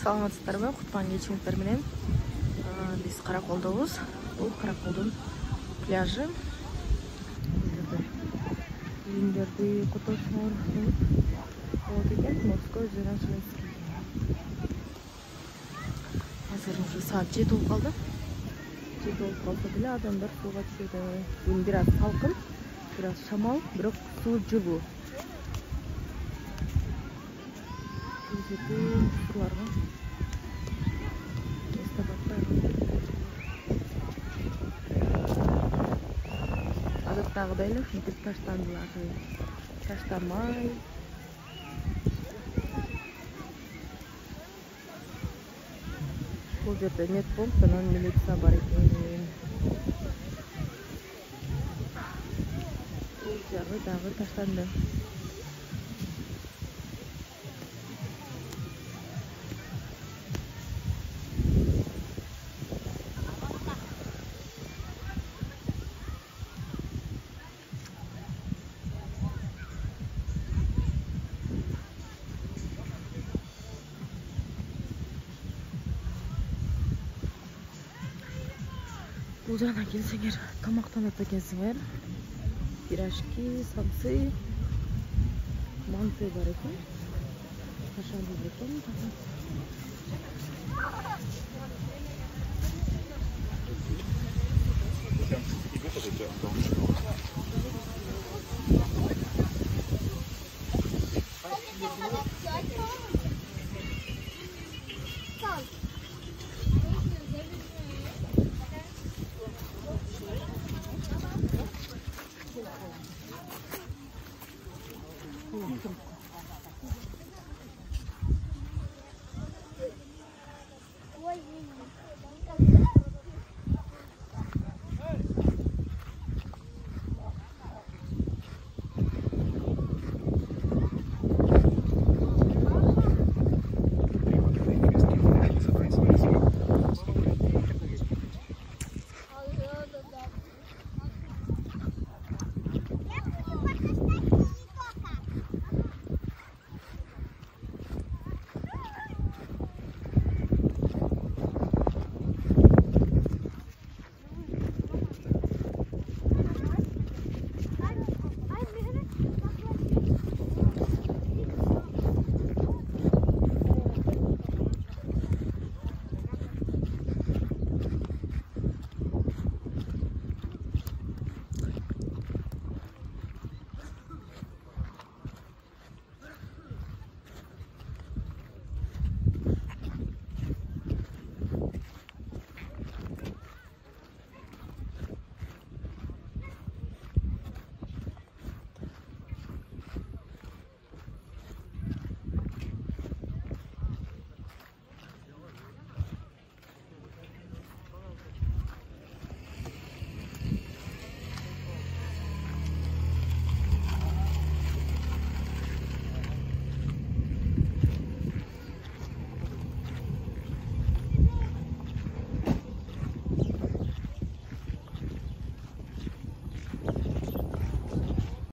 Саламатсыздарбы? Куткан кечиңиздер менен биз Караколдобуз. Бул Караколдун пляжы. Июндерди котошмор болот экен. Морской Женашинский. Азыр уже саат 7 болуп калды. 7 болуп калса деле адамдар сууга түшүүдө. Бүгүн бир аз салкын, бир аз шамал, бирок суу жылуу. Суларга адаттагыдай эле ушинтип таштандылар. Таштамай. Бул жерде медпункт анан милиция бар экен. Бул жагы дагы таштанды. Бул жана келсеңер, тамактанат экенсиңер. Пирожки, самсы, манты бар экен. Кашан экен.